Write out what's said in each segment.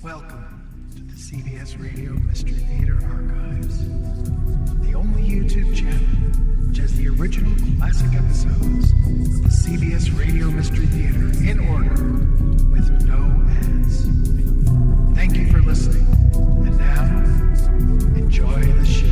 Welcome to the CBS Radio Mystery Theater Archives, the only YouTube channel which has the original classic episodes of the CBS Radio Mystery Theater in order with no ads. Thank you for listening, and now, enjoy the show.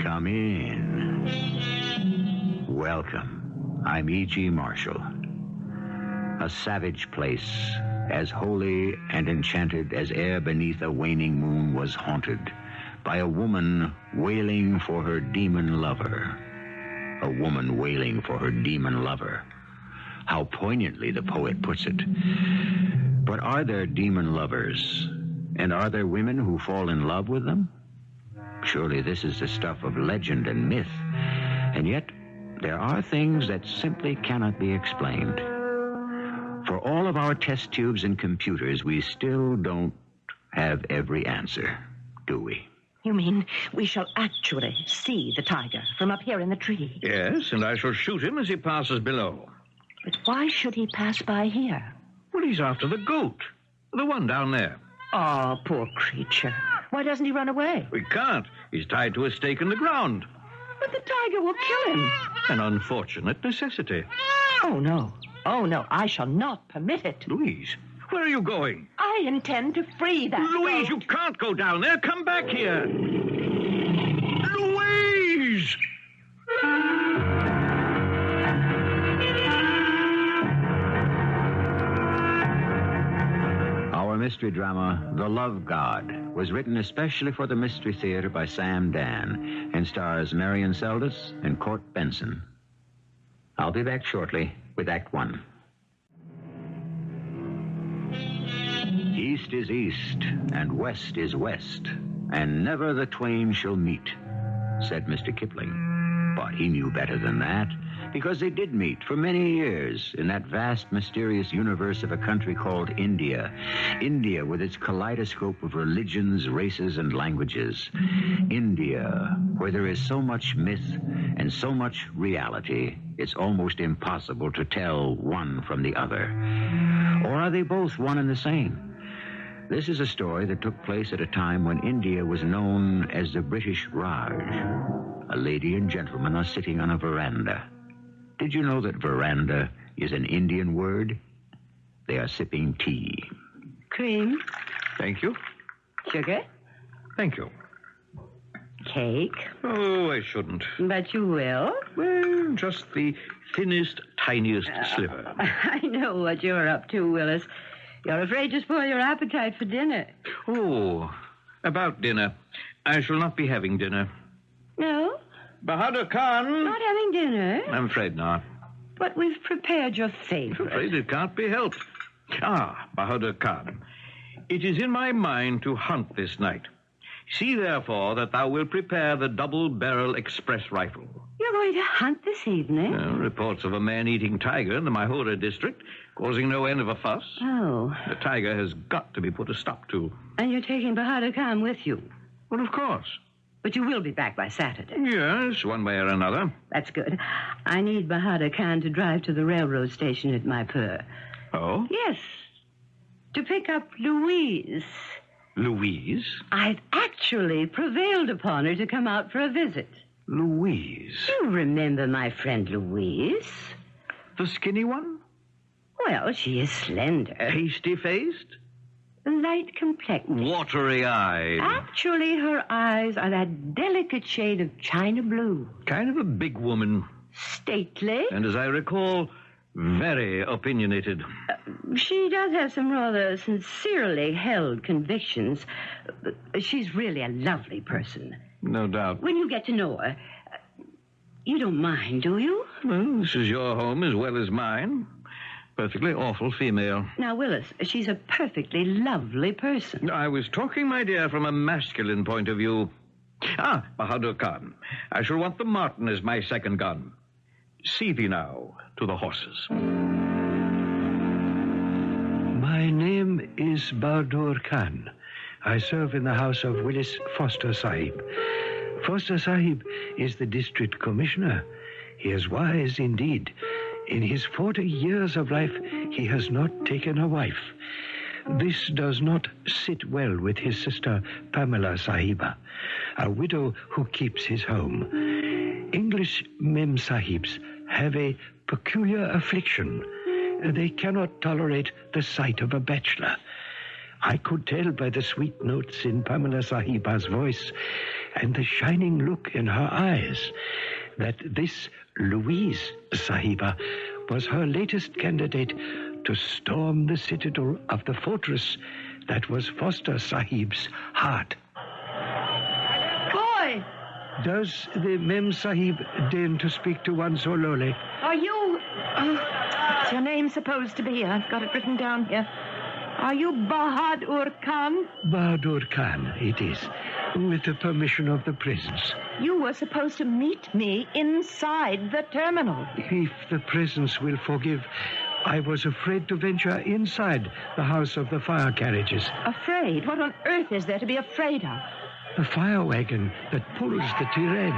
Come in. Welcome. I'm E.G. Marshall. A savage place, as holy and enchanted as air beneath a waning moon, was haunted by a woman wailing for her demon lover. A woman wailing for her demon lover. How poignantly the poet puts it. But are there demon lovers? And are there women who fall in love with them? Surely this is the stuff of legend and myth. And yet, there are things that simply cannot be explained. For all of our test tubes and computers, we still don't have every answer, do we? You mean we shall actually see the tiger from up here in the tree? Yes, and I shall shoot him as he passes below. But why should he pass by here? Well, he's after the goat. The one down there. Oh, poor creature. Why doesn't he run away? We can't. He's tied to a stake in the ground. But the tiger will kill him. An unfortunate necessity. Oh, no. Oh, no. I shall not permit it. Louise, where are you going? I intend to free that Louise, goat. you can't go down there. Come back here. Louise! Our mystery drama, The Love God, was written especially for the Mystery Theater by Sam Dann and stars Marian, Seldes and Benson. I'll be back shortly with Act One. East is east, and west is west, and never the twain shall meet, said Mr. Kipling. But he knew better than that, because they did meet for many years in that vast, mysterious universe of a country called India. India with its kaleidoscope of religions, races, and languages. India, where there is so much myth and so much reality, it's almost impossible to tell one from the other. Or are they both one and the same? This is a story that took place at a time when India was known as the British Raj. A lady and gentleman are sitting on a veranda. Did you know that veranda is an Indian word? They are sipping tea. Cream, Thank you. sugar, Thank you. cake. Oh, I shouldn't. But you will. Well, just the thinnest, tiniest sliver. I know what you're up to, Willis. You're afraid to spoil your appetite for dinner. Oh, about dinner. I shall not be having dinner. No? Bahadur Khan. Not having dinner? I'm afraid not. But we've prepared your I'm favorite. afraid it can't be helped. Bahadur Khan. It is in my mind to hunt this night. See, therefore, that thou wilt prepare the double-barrel express rifle. You're going to hunt this evening? Reports of a man-eating tiger in the Mahura district, causing no end of a fuss. Oh. The tiger has got to be put a stop to. And you're taking Bahadur Khan with you. Well, of course. But you will be back by Saturday. Yes, one way or another. That's good. I need Bahadur Khan to drive to the railroad station at my pur. Oh? Yes. To pick up Louise. Louise? I've actually prevailed upon her to come out for a visit. Louise? You remember my friend Louise? The skinny one? Well, she is slender. Pasty-faced? Light complected. Watery-eyed? Actually, her eyes are that delicate shade of china blue. Kind of a big woman. Stately. And as I recall, very opinionated. She does have some rather sincerely held convictions. She's really a lovely person. No doubt. When you get to know her, you don't mind, do you? Well, this is your home as well as mine. Perfectly awful female. Now, Willis, she's a perfectly lovely person. I was talking, my dear, from a masculine point of view. Bahadur Khan, I shall want the Martin as my second gun. See thee now to the horses. My name is Bahadur Khan. I serve in the house of Willis Foster Sahib. Foster Sahib is the district commissioner. He is wise indeed. In his 40 years of life, he has not taken a wife. This does not sit well with his sister Pamela Sahiba, a widow who keeps his home. English Mem Sahibs have a peculiar affliction. They cannot tolerate the sight of a bachelor. I could tell by the sweet notes in Pamela Sahiba's voice and the shining look in her eyes that this Louise Sahiba was her latest candidate to storm the citadel of the fortress that was Foster Sahib's heart. Boy! Does the Mem Sahib deign to speak to one so lowly? Are you... what's your name supposed to be? I've got it written down here. Are you Bahadur Khan? Bahadur Khan, it is, with the permission of the presence. You were supposed to meet me inside the terminal. If the presence will forgive, I was afraid to venture inside the house of the fire carriages. Afraid? What on earth is there to be afraid of? The fire wagon that pulls the Tirane.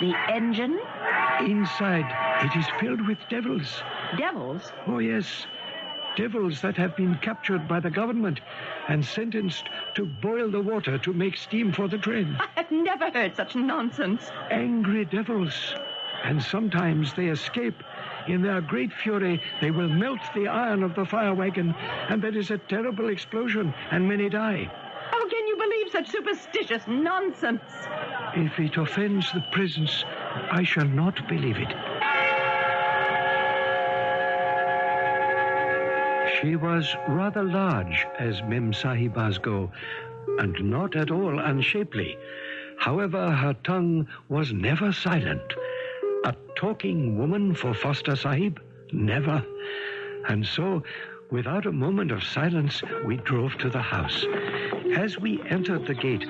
The engine? Inside, it is filled with devils. Devils? Oh, yes. Devils that have been captured by the government and sentenced to boil the water to make steam for the train. I've never heard such nonsense. Angry devils. And sometimes they escape. In their great fury, they will melt the iron of the fire wagon, and there is a terrible explosion, and many die. How can you believe such superstitious nonsense? If it offends the presence, I shall not believe it. She was rather large, as Mem Sahibas go, and not at all unshapely. However, her tongue was never silent. A talking woman for Foster Sahib? Never. And so, without a moment of silence, we drove to the house. As we entered the gate,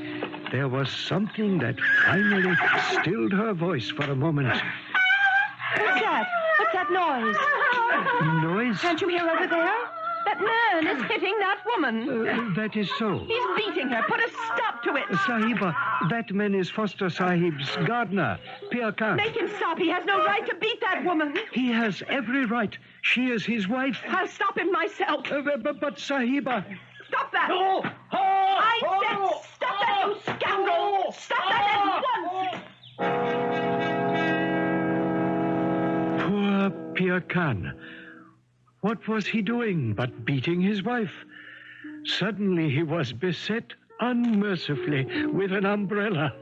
there was something that finally stilled her voice for a moment. What's that? What's that noise? Noise? Can't you hear over there? That man is hitting that woman. That is so. He's beating her. Put a stop to it. Sahiba, that man is Foster Sahib's gardener, Pir Khan. Make him stop. He has no right to beat that woman. He has every right. She is his wife. I'll stop him myself. But Sahiba... Stop that! I said stop that, you scoundrel! Stop that at once! Poor Pir Khan. What was he doing but beating his wife? Suddenly he was beset unmercifully with an umbrella.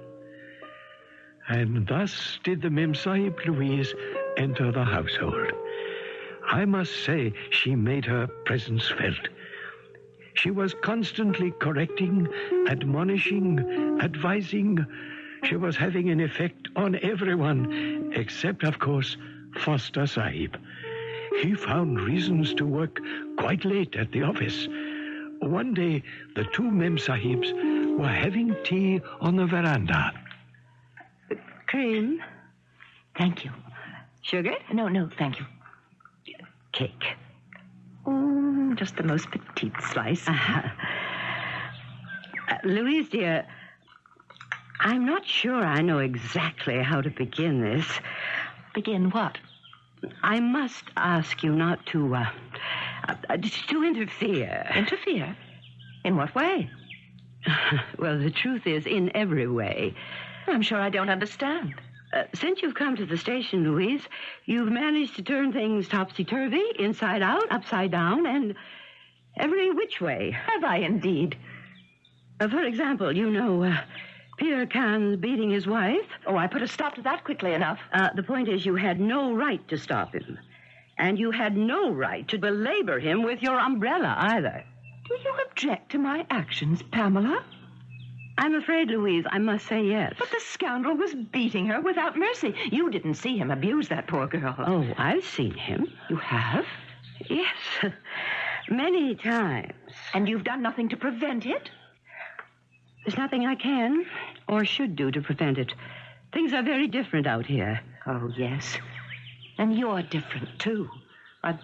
And thus did the Mem Sahib Louise enter the household. I must say she made her presence felt. She was constantly correcting, admonishing, advising. She was having an effect on everyone, except, of course, Foster Sahib. He found reasons to work quite late at the office. One day, the two Mem Sahibs were having tea on the veranda. Cream? Thank you. Sugar? No, thank you. Cake. Oh, just the most petite slice. Louise, dear, I'm not sure I know exactly how to begin this. Begin what? I must ask you not to interfere. Interfere? In what way? Well, the truth is, in every way. I'm sure I don't understand. Since you've come to the station, Louise, you've managed to turn things topsy-turvy, inside out, upside down, and every which way. Have I indeed? For example, you know, Pir Khan's beating his wife. Oh, I put a stop to that quickly enough. The point is, you had no right to stop him. And you had no right to belabor him with your umbrella, either. Do you object to my actions, Pamela? I'm afraid, Louise, I must say yes. But the scoundrel was beating her without mercy. You didn't see him abuse that poor girl. Oh, I've seen him. You have? Yes, many times. And you've done nothing to prevent it? There's nothing I can or should do to prevent it. Things are very different out here. Oh, yes. And you're different, too.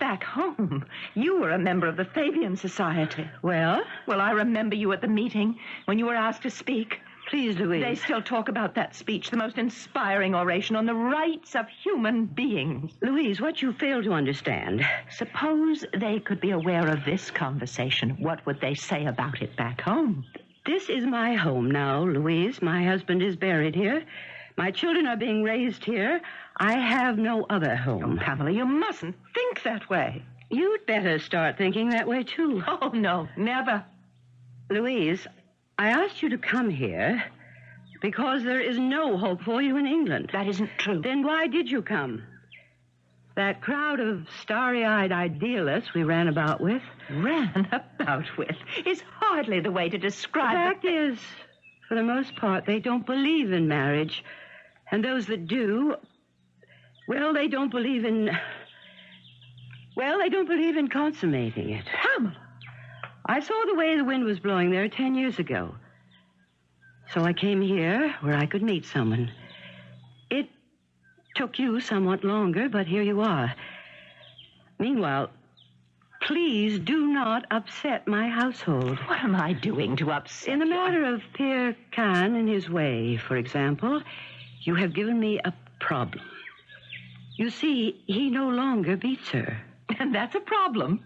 Back home, you were a member of the Fabian Society. Well? Well, I remember you at the meeting when you were asked to speak. Please, Louise. They still talk about that speech, the most inspiring oration on the rights of human beings. Louise, what you fail to understand. Suppose they could be aware of this conversation. What would they say about it back home? This is my home now, Louise. My husband is buried here. My children are being raised here. I have no other home. Oh, Pamela, you mustn't think that way. You'd better start thinking that way, too. Oh, no, never. Louise, I asked you to come here because there is no hope for you in England. That isn't true. Then why did you come? That crowd of starry-eyed idealists we ran about with. Ran about with is hardly the way to describe The fact is, for the most part, they don't believe in marriage. And those that do, well, they don't believe in consummating it. Pamela. I saw the way the wind was blowing there 10 years ago. So I came here where I could meet someone. It took you somewhat longer, but here you are. Meanwhile, please do not upset my household. What am I doing to upset In the you? matter of Pierre Khan and his way, for example, you have given me a problem. You see, he no longer beats her. And that's a problem.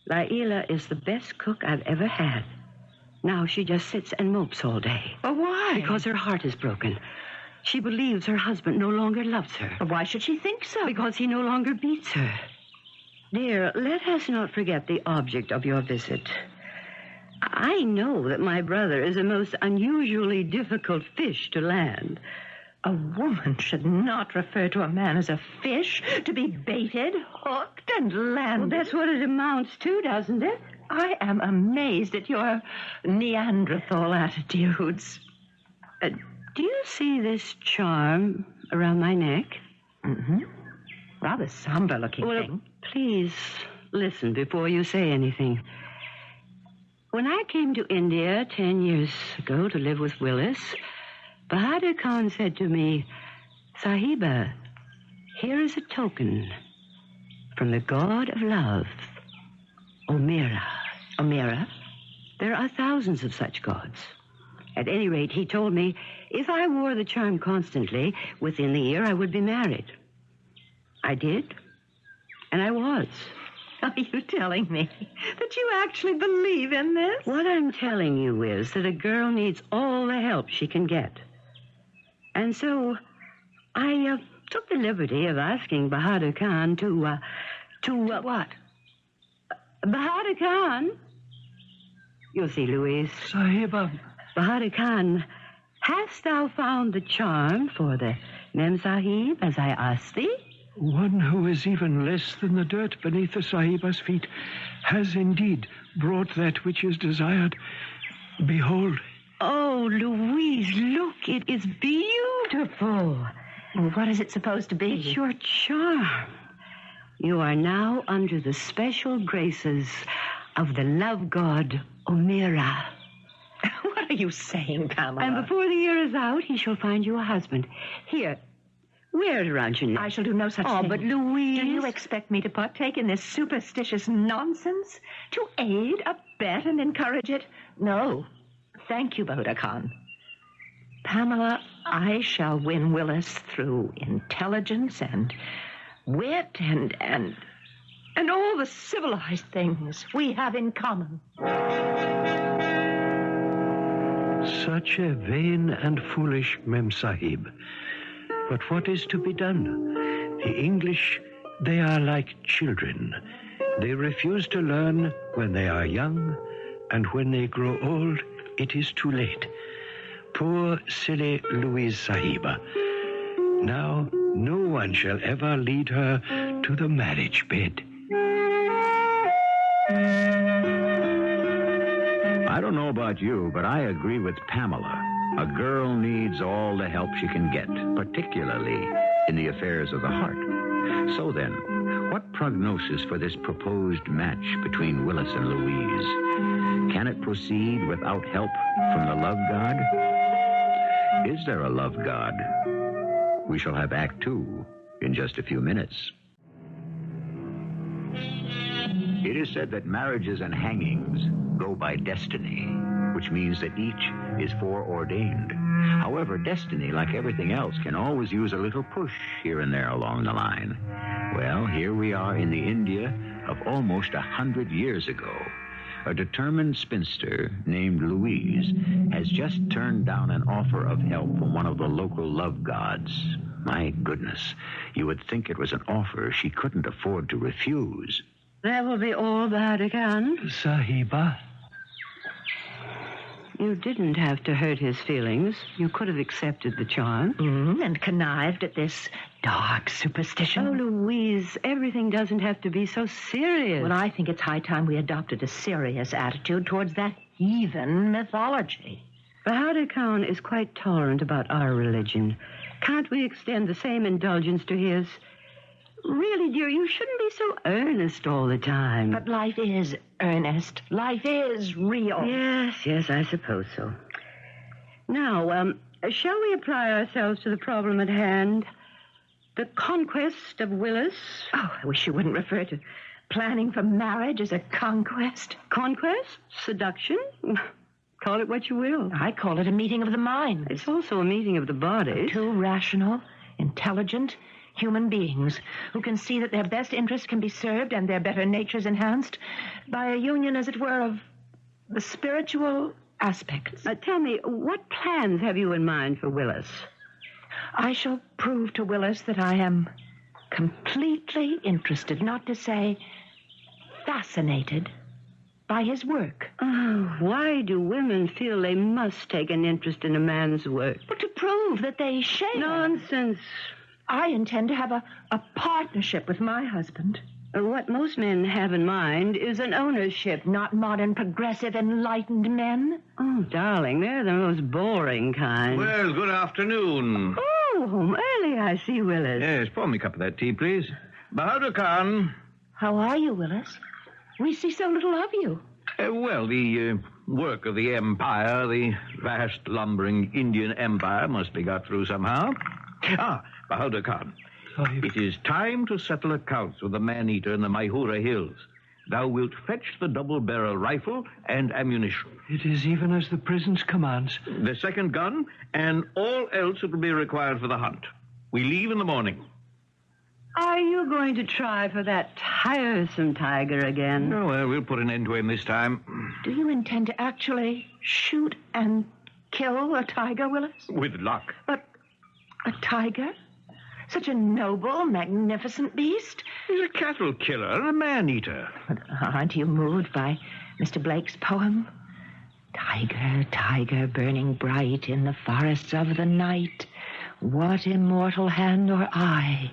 Laila is the best cook I've ever had. Now she just sits and mopes all day. Well, why? Because her heart is broken. She believes her husband no longer loves her. Why should she think so? Because he no longer beats her. Dear, let us not forget the object of your visit. I know that my brother is a most unusually difficult fish to land. A woman should not refer to a man as a fish, to be baited, hooked, and landed. Well, that's what it amounts to, doesn't it? I am amazed at your Neanderthal attitudes. Do you see this charm around my neck? Mm-hmm. Rather somber-looking Well, thing. please listen before you say anything. When I came to India 10 years ago to live with Willis, Bahadur Khan said to me, Sahiba, here is a token from the god of love, Omira. Omira? There are thousands of such gods. At any rate, he told me if I wore the charm constantly, within the year I would be married. I did, and I was. Are you telling me that you actually believe in this? What I'm telling you is that a girl needs all the help she can get. And so I took the liberty of asking Bahadur Khan to what? Bahadur Khan? You'll see, Louise. Sahiba. Bahadur Khan, hast thou found the charm for the Mem Sahib, as I asked thee? One who is even less than the dirt beneath the Sahiba's feet has indeed brought that which is desired. Behold. Oh, Louise, look, it is beautiful. Well, what is it supposed to be? It's your charm. You are now under the special graces of the love god, Omira. What are you saying, Pamela? And before the year is out, he shall find you a husband. Here, wear it around your neck. I shall do no such thing. Oh, but Louise... Do you expect me to partake in this superstitious nonsense? To aid, abet, and encourage it? No. Thank you, Bahadur Khan. Pamela, I shall win Willis through intelligence and wit and all the civilized things we have in common. Such a vain and foolish Mem Sahib. But what is to be done? The English, they are like children. They refuse to learn when they are young, and when they grow old, it is too late. Poor, silly Louise Sahiba. Now, no one shall ever lead her to the marriage bed. I don't know about you, but I agree with Pamela. A girl needs all the help she can get, particularly in the affairs of the heart. So then, what prognosis for this proposed match between Willis and Louise? Can it proceed without help from the love god? Is there a love god? We shall have Act 2 in just a few minutes. It is said that marriages and hangings go by destiny, which means that each is foreordained. However, destiny, like everything else, can always use a little push here and there along the line. Well, here we are in the India of almost 100 years ago. A determined spinster named Louise has just turned down an offer of help from one of the local love gods. My goodness, you would think it was an offer she couldn't afford to refuse. That will be all, Bahadur Khan. Sahiba. You didn't have to hurt his feelings. You could have accepted the charm. And connived at this dark superstition. Oh, Louise, everything doesn't have to be so serious. Well, I think it's high time we adopted a serious attitude towards that heathen mythology. Bahadur Khan is quite tolerant about our religion. Can't we extend the same indulgence to his? Really, dear, you shouldn't be so earnest all the time. But life is earnest. Life is real. Yes, I suppose so. Now, shall we apply ourselves to the problem at hand? The conquest of Willis? Oh, I wish you wouldn't refer to planning for marriage as a conquest. Conquest? Seduction? Call it what you will. I call it a meeting of the minds. It's also a meeting of the bodies. Two rational, intelligent human beings who can see that their best interests can be served and their better natures enhanced by a union, as it were, of the spiritual aspects. Tell me, what plans have you in mind for Willis? I shall prove to Willis that I am completely interested, not to say fascinated, by his work. Oh, why do women feel they must take an interest in a man's work? But to prove that they share. Nonsense. I intend to have a partnership with my husband. What most men have in mind is an ownership. Not modern, progressive, enlightened men. Oh, darling, they're the most boring kind. Well, good afternoon. Oh, home early, I see, Willis. Yes, pour me a cup of that tea, please. Bahadur Khan. How are you, Willis? We see so little of you. Well, the work of the empire, the vast lumbering Indian empire, must be got through somehow. Bahadur Khan. It is time to settle accounts with the man-eater in the Maihura Hills. Thou wilt fetch the double-barrel rifle and ammunition. It is even as the prison's commands. The second gun and all else that will be required for the hunt. We leave in the morning. Are you going to try for that tiresome tiger again? Oh, well, we'll put an end to him this time. Do you intend to actually shoot and kill a tiger, Willis? With luck. But a tiger? Such a noble, magnificent beast? He's a cattle killer and a man-eater. But aren't you moved by Mr. Blake's poem? Tiger, tiger, burning bright in the forests of the night, what immortal hand or eye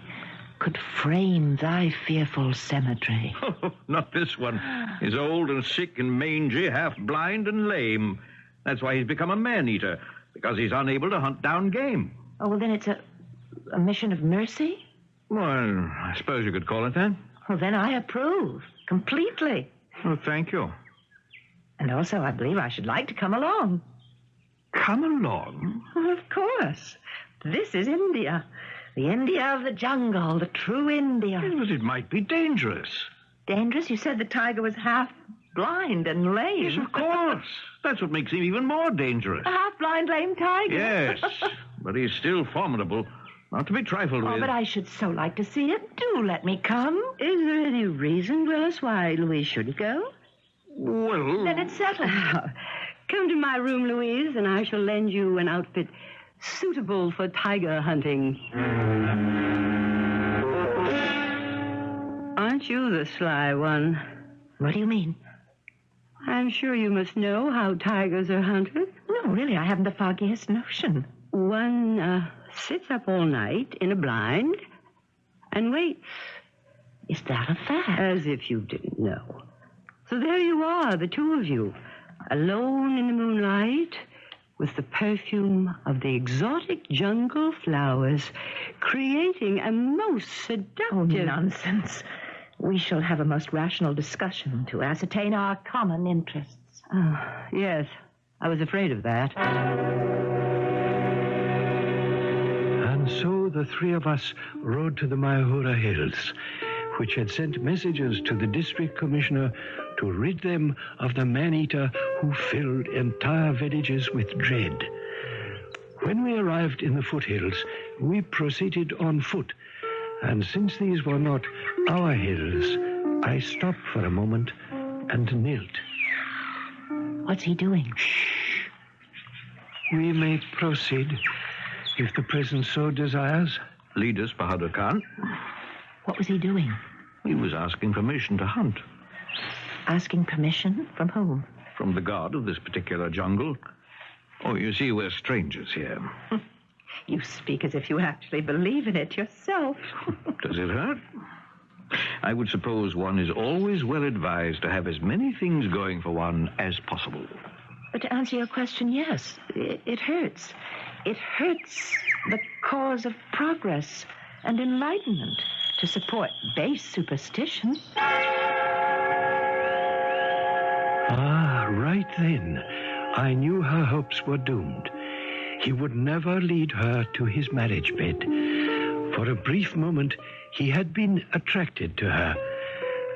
could frame thy fearful cemetery? Oh, not this one. He's old and sick and mangy, half blind and lame. That's why he's become a man-eater, because he's unable to hunt down game. Oh, well, then it's a mission of mercy? Well, I suppose you could call it that. Well, then I approve. Completely. Oh, thank you. And also, I believe I should like to come along. Come along? Well, of course. This is India. The India of the jungle. The true India. But it might be dangerous. Dangerous? You said the tiger was half blind and lame. Yes, of course. That's what makes him even more dangerous. A half-blind, lame tiger? Yes, but he's still formidable. Not to be trifled with. Oh, but I should so like to see it. Do let me come. Is there any reason, Willis, why Louise shouldn't go? Well... Then it's settled. Come to my room, Louise, and I shall lend you an outfit suitable for tiger hunting. Aren't you the sly one? What do you mean? I'm sure you must know how tigers are hunted. No, really, I haven't the foggiest notion. One sits up all night in a blind and waits. Is that a fact? As if you didn't know. So there you are, the two of you, alone in the moonlight, with the perfume of the exotic jungle flowers, creating a most seductive... Oh, nonsense. We shall have a most rational discussion to ascertain our common interests. Oh, yes. I was afraid of that. And so the three of us rode to the Mayhura Hills, which had sent messages to the district commissioner to rid them of the man-eater who filled entire villages with dread. When we arrived in the foothills, we proceeded on foot, and since these were not our hills, I stopped for a moment and knelt. What's he doing? Shh. We may proceed, if the presence so desires. Lead us, Bahadur Khan. What was he doing? He was asking permission to hunt. Asking permission? From whom? From the god of this particular jungle. Oh, you see, we're strangers here. You speak as if you actually believe in it yourself. Does it hurt? I would suppose one is always well advised to have as many things going for one as possible. But to answer your question, yes, it hurts. It hurts the cause of progress and enlightenment to support base superstition. Ah, right then, I knew her hopes were doomed. He would never lead her to his marriage bed. For a brief moment, he had been attracted to her.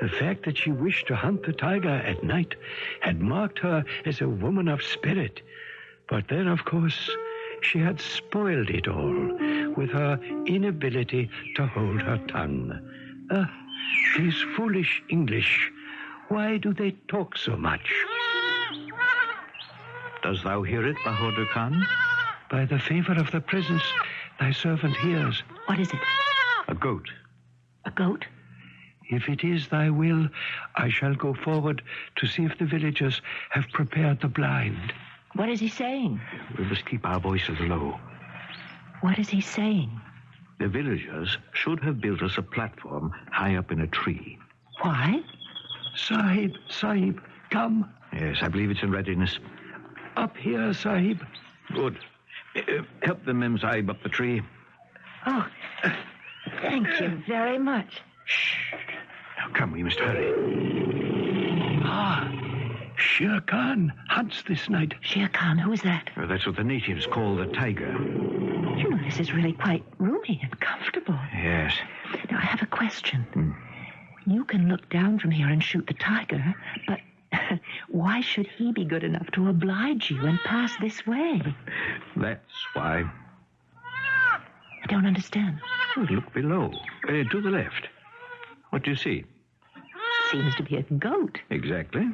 The fact that she wished to hunt the tiger at night had marked her as a woman of spirit. But then, of course, she had spoiled it all with her inability to hold her tongue. These foolish English. Why do they talk so much? Dost thou hear it, Bahadur Khan? By the favor of the presence, thy servant hears. What is it? A goat. A goat? If it is thy will, I shall go forward to see if the villagers have prepared the blind. What is he saying? We must keep our voices low. What is he saying? The villagers should have built us a platform high up in a tree. Why? Sahib, come. Yes, I believe it's in readiness. Up here, Sahib. Good. Help the Mem Sahib up the tree. Oh, thank you very much. Shh. Now come, we must hurry. Ah, Shere Khan hunts this night. Shere Khan, who is that? Oh, that's what the natives call the tiger. You know, this is really quite roomy and comfortable. Yes. Now, I have a question. You can look down from here and shoot the tiger, but why should he be good enough to oblige you and pass this way? That's why. I don't understand. Oh, look below. To the left. What do you see? Seems to be a goat. Exactly.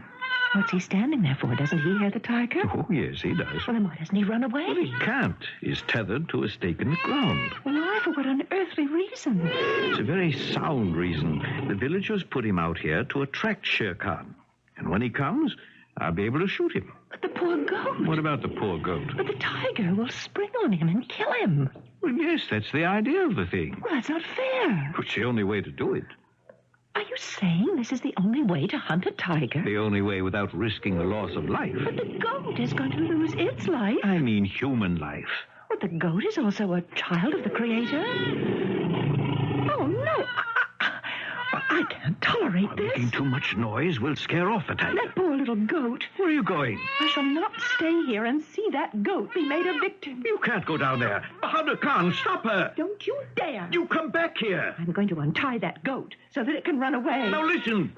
What's he standing there for? Doesn't he hear the tiger? Oh, yes, he does. Well, then why doesn't he run away? Well, he can't. He's tethered to a stake in the ground. Why? For what unearthly reason? It's a very sound reason. The villagers put him out here to attract Shere Khan. And when he comes, I'll be able to shoot him. But the poor goat. What about the poor goat? But the tiger will spring on him and kill him. Well, yes, that's the idea of the thing. Well, that's not fair. It's the only way to do it. Are you saying this is the only way to hunt a tiger? The only way without risking the loss of life. But the goat is going to lose its life. I mean human life. Well, the goat is also a child of the Creator. Oh, no. I can't tolerate this. Making too much noise will scare off the tiger. That poor little goat. Where are you going? I shall not stay here and see that goat be made a victim. You can't go down there. Bahadur Khan, stop her. Don't you dare. You come back here. I'm going to untie that goat so that it can run away. Now listen.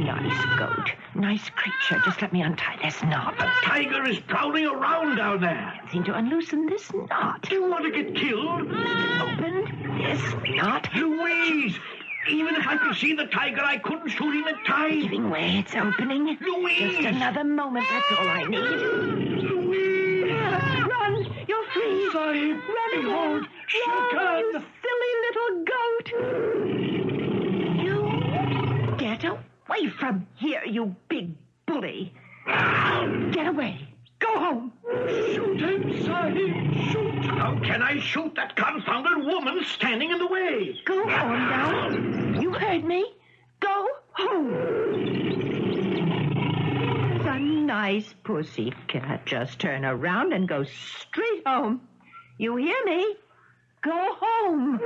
Nice goat. Nice creature. Just let me untie this knot. The tiger is prowling around down there. I seem to unloosen this knot. Do you want to get killed? Opened this knot. Louise! Even if I could see the tiger, I couldn't shoot him in time. Giving way, it's opening. Louise! Just another moment, that's all I need. Louise! Run! You're free! Sahib, Run behold, Shere Khan. you silly little goat! You get away from here, you big bully! Get away! Go home! Shoot him, Sahib, shoot. How can I shoot that confounded woman standing in the way? Go on now. You heard me. Go home. It's a nice pussy cat. Just turn around and go straight home. You hear me? Go home.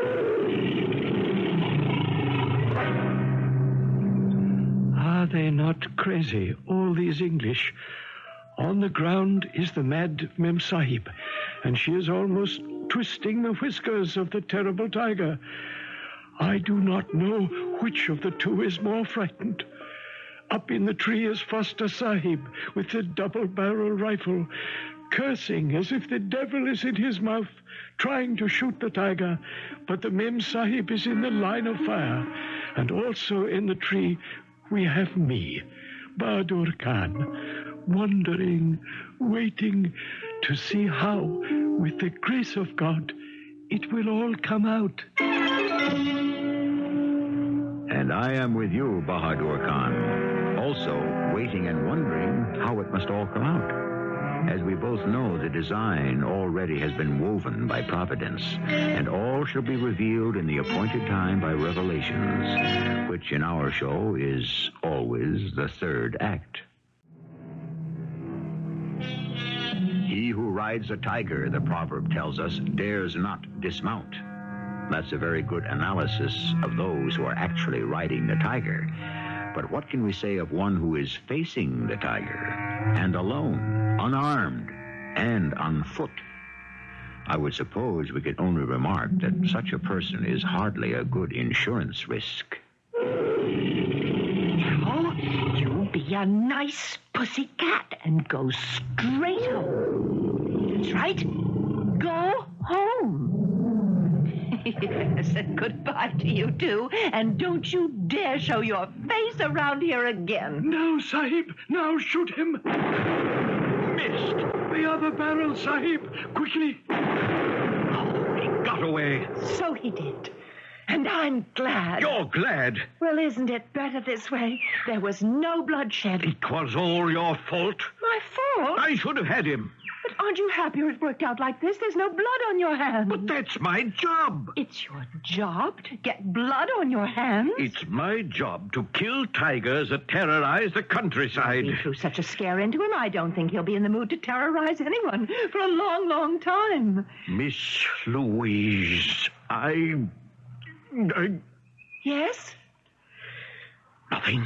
Are they not crazy, all these English? On the ground is the mad Mem Sahib, and she is almost twisting the whiskers of the terrible tiger. I do not know which of the two is more frightened. Up in the tree is Foster Sahib with the double-barrel rifle, cursing as if the devil is in his mouth, trying to shoot the tiger. But the Mem Sahib is in the line of fire, and also in the tree we have me, Bahadur Khan, wondering, waiting to see how, with the grace of God, it will all come out. And I am with you, Bahadur Khan, also waiting and wondering how it must all come out. As we both know, the design already has been woven by Providence, and all shall be revealed in the appointed time by revelations, which in our show is always the third act. He who rides a tiger, the proverb tells us, dares not dismount. That's a very good analysis of those who are actually riding the tiger. But what can we say of one who is facing the tiger, and alone, unarmed, and on foot? I would suppose we could only remark that such a person is hardly a good insurance risk. Oh, you be a nice pussy cat and go straight home. That's right. Go home. Yes, and goodbye to you, too. And don't you dare show your face around here again. Now, Sahib, now shoot him. Missed. The other barrel, Sahib. Quickly. Oh, he got away. So he did. And I'm glad. You're glad? Well, isn't it better this way? There was no bloodshed. It was all your fault. My fault? I should have had him. But aren't you happier it worked out like this? There's no blood on your hands. But that's my job. It's your job to get blood on your hands? It's my job to kill tigers that terrorize the countryside. You threw such a scare into him, I don't think he'll be in the mood to terrorize anyone for a long, long time. Miss Louise, I... Yes? Nothing.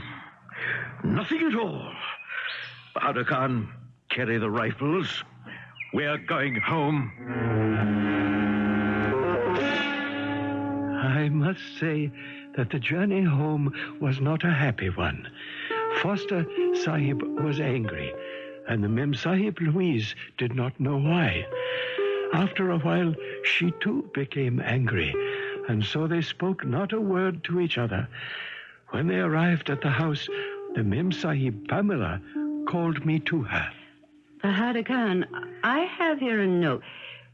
Nothing at all. Bahadur Khan, carry the rifles. We're going home. I must say that the journey home was not a happy one. Foster Sahib was angry, and the Mem Sahib Louise did not know why. After a while, she too became angry, and so they spoke not a word to each other. When they arrived at the house, the Mem Sahib Pamela called me to her. Bahadur Khan, I have here a note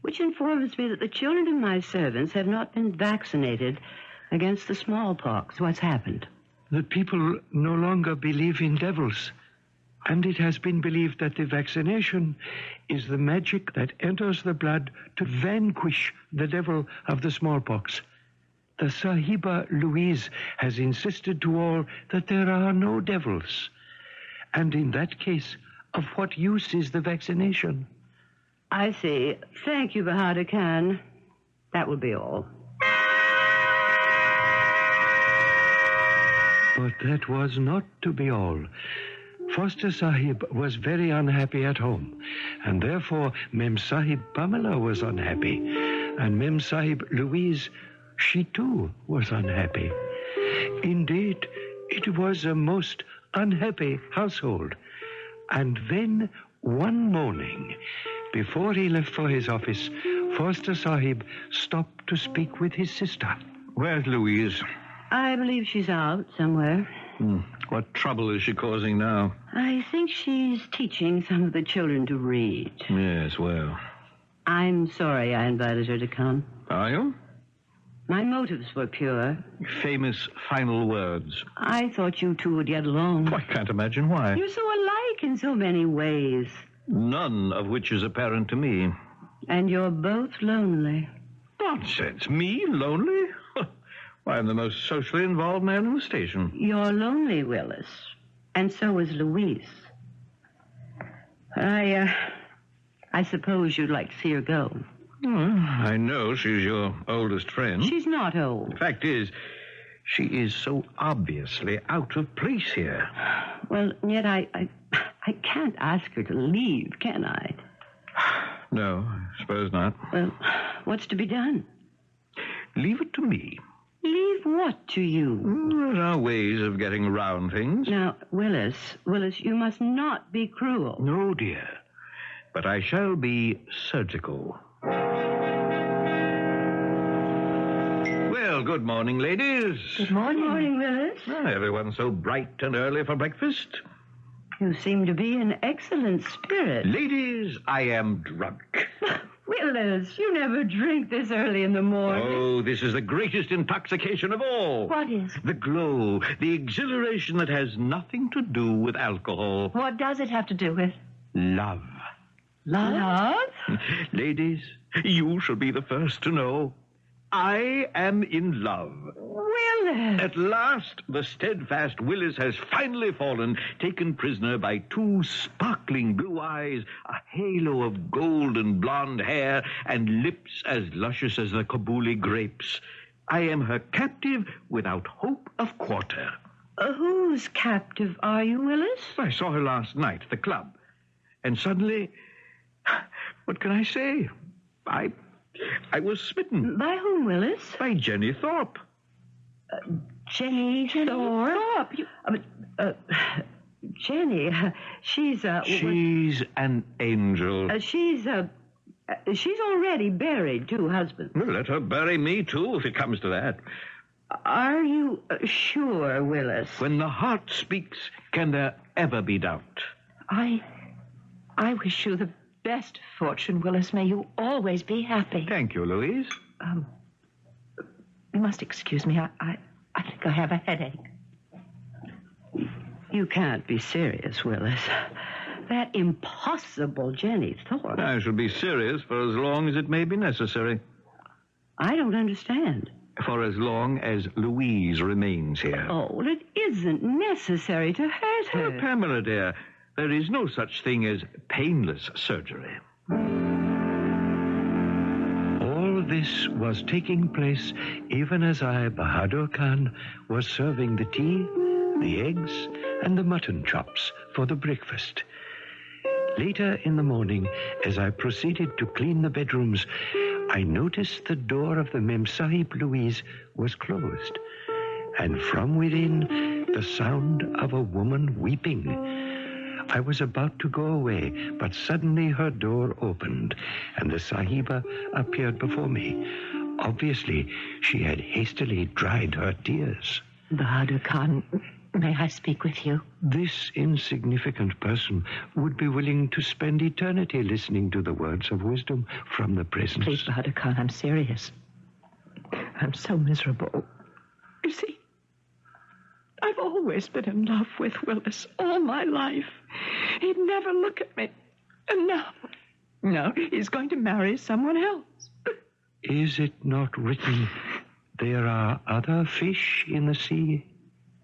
which informs me that the children of my servants have not been vaccinated against the smallpox. What's happened? The people no longer believe in devils, and it has been believed that the vaccination is the magic that enters the blood to vanquish the devil of the smallpox. The Sahiba Louise has insisted to all that there are no devils, and in that case, of what use is the vaccination? I see. Thank you, Bahadur Khan. That will be all. But that was not to be all. Foster Sahib was very unhappy at home, and therefore Mem Sahib Pamela was unhappy, and Mem Sahib Louise, she too was unhappy. Indeed, it was a most unhappy household. And then, one morning, before he left for his office, Foster Sahib stopped to speak with his sister. Where's Louise? I believe she's out somewhere. What trouble is she causing now? I think she's teaching some of the children to read. Yes, well. I'm sorry I invited her to come. Are you? My motives were pure. Famous final words. I thought you two would get along. I can't imagine why. You're so alike in so many ways. None of which is apparent to me. And you're both lonely. Nonsense. Me? Lonely? Why, I'm the most socially involved man in the station. You're lonely, Willis. And so is Louise. I suppose you'd like to see her go. Well, I know she's your oldest friend. She's not old. The fact is, She is so obviously out of place here. Well, yet I can't ask her to leave, can I? No, I suppose not. Well, what's to be done? Leave it to me. Leave what to you? There are ways of getting around things. Now, Willis, you must not be cruel. No, dear. But I shall be surgical. Well, good morning, ladies. Good morning. Good morning, Willis. Everyone's so bright and early for breakfast. You seem to be in excellent spirits. Ladies, I am drunk. Willis, you never drink this early in the morning. Oh, this is the greatest intoxication of all. What is? The glow, the exhilaration that has nothing to do with alcohol. What does it have to do with? Love. Love? Ladies, you shall be the first to know. I am in love. Willis! At last, the steadfast Willis has finally fallen, taken prisoner by two sparkling blue eyes, a halo of golden blonde hair, and lips as luscious as the Kabuli grapes. I am her captive without hope of quarter. Whose captive are you, Willis? I saw her last night at the club. And suddenly, what can I say? I was smitten. By whom, Willis? By Jenny Thorpe. Jenny Thorpe? Jenny, she's She's an angel. she's already buried two husbands. Well, let her bury me, too, if it comes to that. Are you sure, Willis? When the heart speaks, can there ever be doubt? I wish you the best fortune, Willis. May you always be happy. Thank you, Louise. You must excuse me. I think I have a headache. You can't be serious, Willis. That impossible Jenny Thorpe. I shall be serious for as long as it may be necessary. I don't understand. For as long as Louise remains here. Oh, well, it isn't necessary to hurt her. Well, Pamela, dear, there is no such thing as painless surgery. All this was taking place even as I, Bahadur Khan, was serving the tea, the eggs, and the mutton chops for the breakfast. Later in the morning, as I proceeded to clean the bedrooms, I noticed the door of the Mem Sahib Louise was closed, and from within the sound of a woman weeping. I was about to go away, but suddenly her door opened, and the Sahiba appeared before me. Obviously, she had hastily dried her tears. Bahadur Khan, may I speak with you? This insignificant person would be willing to spend eternity listening to the words of wisdom from the presence. Please, Bahadur Khan, I'm serious. I'm so miserable. You see, I've always been in love with Willis all my life. He'd never look at me. And now he's going to marry someone else. Is it not written, there are other fish in the sea?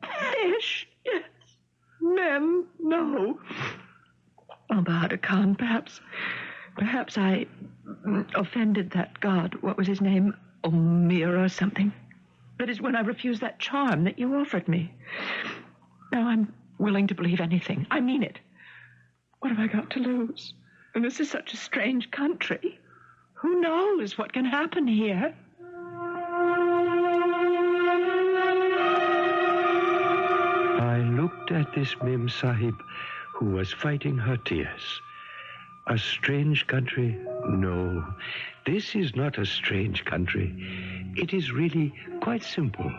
Fish, yes. Men, no. Oh, Bahadur Khan, perhaps I offended that god. What was his name? Omir or something. That is when I refused that charm that you offered me. Now I'm willing to believe anything. I mean it. What have I got to lose? And this is such a strange country. Who knows what can happen here? I looked at this Mem Sahib who was fighting her tears. A strange country? No, this is not a strange country. It is really quite simple.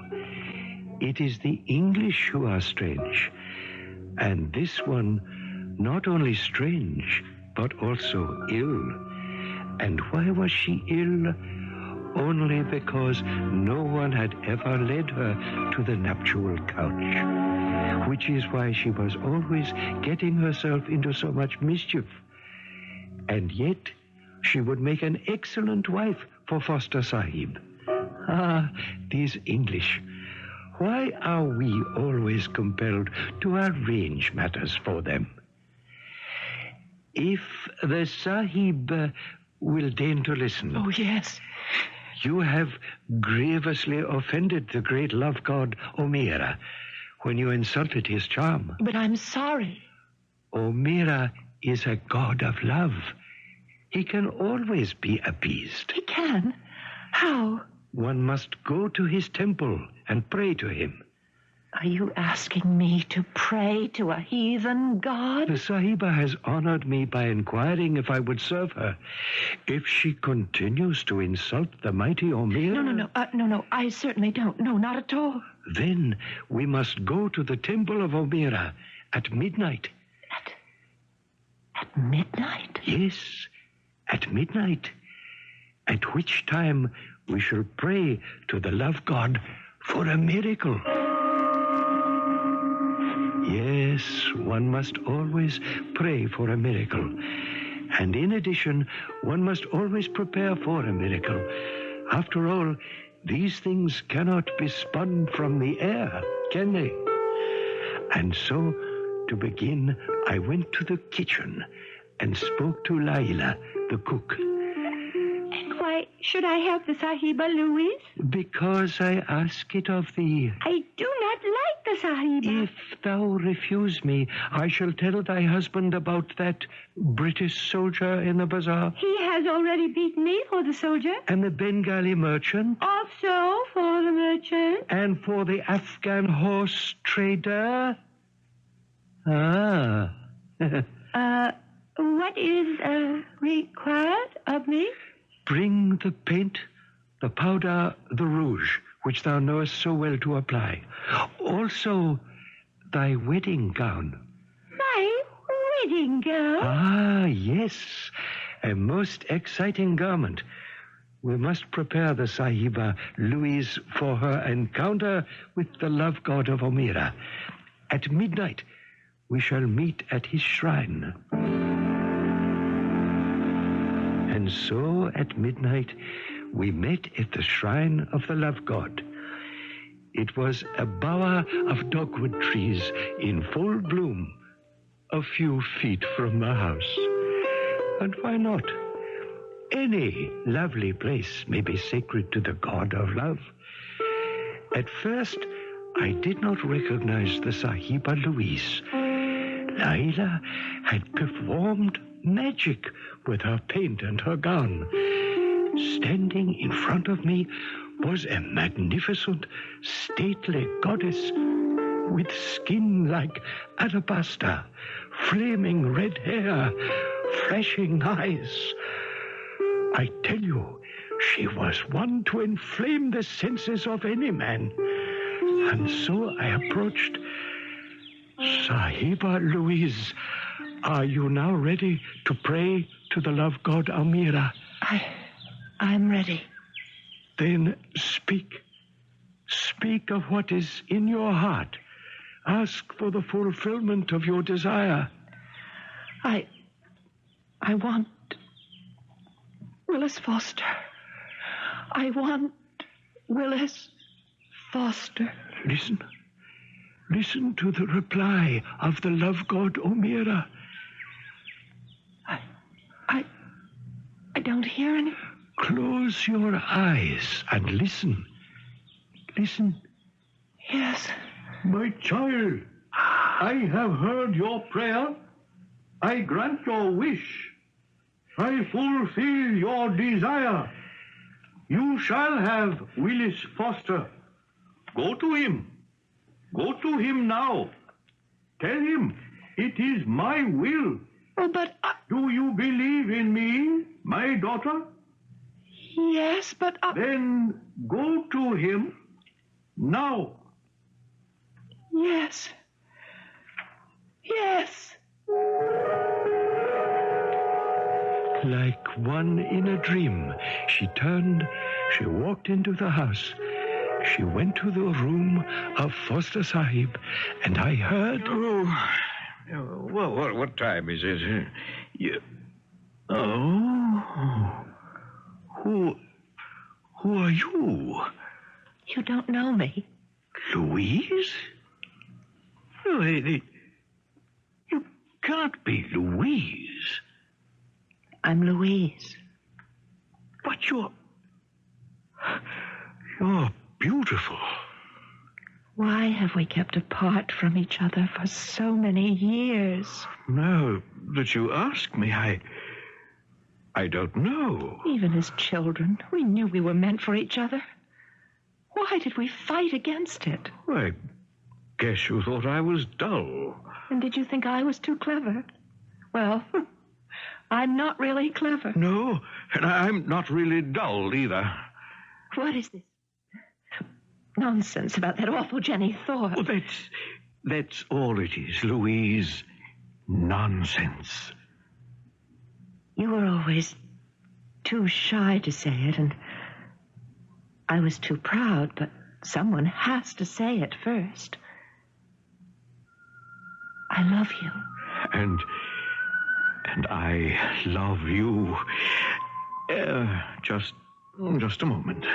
It is the English who are strange. And this one, not only strange, but also ill. And why was she ill? Only because no one had ever led her to the nuptial couch, which is why she was always getting herself into so much mischief. And yet, she would make an excellent wife for Foster Sahib. Ah, these English. Why are we always compelled to arrange matters for them? If the Sahib will deign to listen. Oh, yes. You have grievously offended the great love god Omira when you insulted his charm. But I'm sorry. Omira is a god of love. He can always be appeased. He can? How? One must go to his temple and pray to him. Are you asking me to pray to a heathen god? The Sahiba has honored me by inquiring if I would serve her. If she continues to insult the mighty Omira... No, I certainly don't. No, not at all. Then we must go to the temple of Omira at midnight. At midnight? Yes, at midnight. At which time we shall pray to the love god for a miracle. Yes, one must always pray for a miracle. And in addition, one must always prepare for a miracle. After all, these things cannot be spun from the air, can they? And so, to begin, I went to the kitchen and spoke to Laila, the cook. And why should I have the Sahiba, Louise? Because I ask it of thee. I do not like the Sahiba. If thou refuse me, I shall tell thy husband about that British soldier in the bazaar. He has already beaten me for the soldier. And the Bengali merchant. Also for the merchant. And for the Afghan horse trader. Ah. What is required of me? Bring the paint, the powder, the rouge, which thou knowest so well to apply. Also, thy wedding gown. My wedding gown? Ah, yes. A most exciting garment. We must prepare the Sahiba Louise for her encounter with the love god of Omira. At midnight, we shall meet at his shrine. And so, at midnight, we met at the shrine of the love god. It was a bower of dogwood trees in full bloom, a few feet from the house. And why not? Any lovely place may be sacred to the god of love. At first, I did not recognize the Sahiba Louise. Laila had performed magic with her paint and her gown. Standing in front of me was a magnificent, stately goddess with skin like alabaster, flaming red hair, flashing eyes. I tell you, she was one to inflame the senses of any man. And so I approached. Sahiba Louise, are you now ready to pray to the love god Omira? I'm ready. Then speak. Speak of what is in your heart. Ask for the fulfillment of your desire. I want Willis Foster. I want Willis Foster. Listen. Listen to the reply of the love god Omira. I don't hear any. Close your eyes and listen. Listen. Yes. My child, I have heard your prayer. I grant your wish. I fulfill your desire. You shall have Willis Foster. Go to him. Go to him now. Tell him it is my will. Oh, but Do you believe in me, my daughter? yes, but Then go to him now. yes. Yes. Like one in a dream, she turned, she walked into the house. She went to the room of Foster Sahib, and I heard... Well, what time is it? Oh. Who are you? You don't know me. Louise? No, you can't be Louise. I'm Louise. But you're You're beautiful. Why have we kept apart from each other for so many years? Now that you ask me, I don't know. Even as children, we knew we were meant for each other. Why did we fight against it? I guess you thought I was dull. And did you think I was too clever? Well, I'm not really clever. No, and I'm not really dull either. What is this nonsense about that awful Jenny Thorpe? Oh, that's all it is, Louise. Nonsense. You were always too shy to say it, and I was too proud, but someone has to say it first. I love you. And I love you. Just a moment.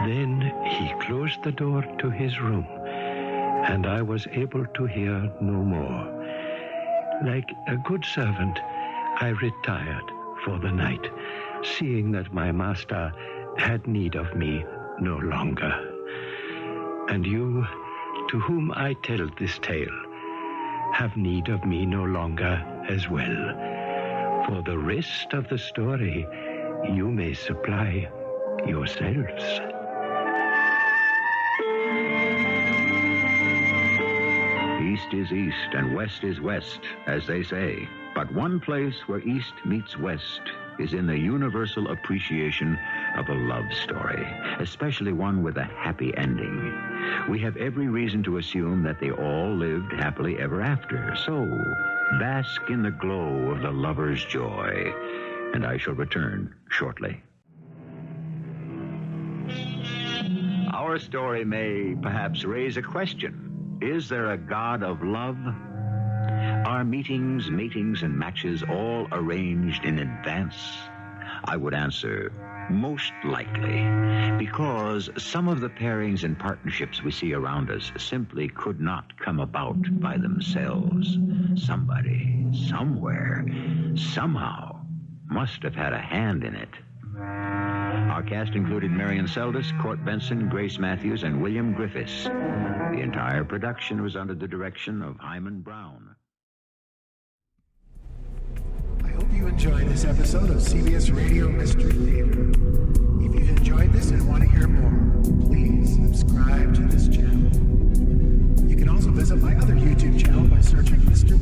Then he closed the door to his room, and I was able to hear no more. Like a good servant, I retired for the night, seeing that my master had need of me no longer. And you, to whom I tell this tale, have need of me no longer as well. For the rest of the story, you may supply yourselves. East is east and west is west, as they say. But one place where east meets west is in the universal appreciation of a love story, especially one with a happy ending. We have every reason to assume that they all lived happily ever after. So, bask in the glow of the lover's joy, and I shall return shortly. Our story may perhaps raise a question. Is there a God of love? Are meetings, matings, and matches all arranged in advance? I would answer, most likely, because some of the pairings and partnerships we see around us simply could not come about by themselves. Somebody, somewhere, somehow, must have had a hand in it. Our cast included Marian Seldes, Court Benson, Grace Matthews, and William Griffiths. The entire production was under the direction of Hyman Brown. I hope you enjoyed this episode of CBS Radio Mystery Theater. If you've enjoyed this and want to hear more, please subscribe to this channel. You can also visit my other YouTube channel by searching Mr.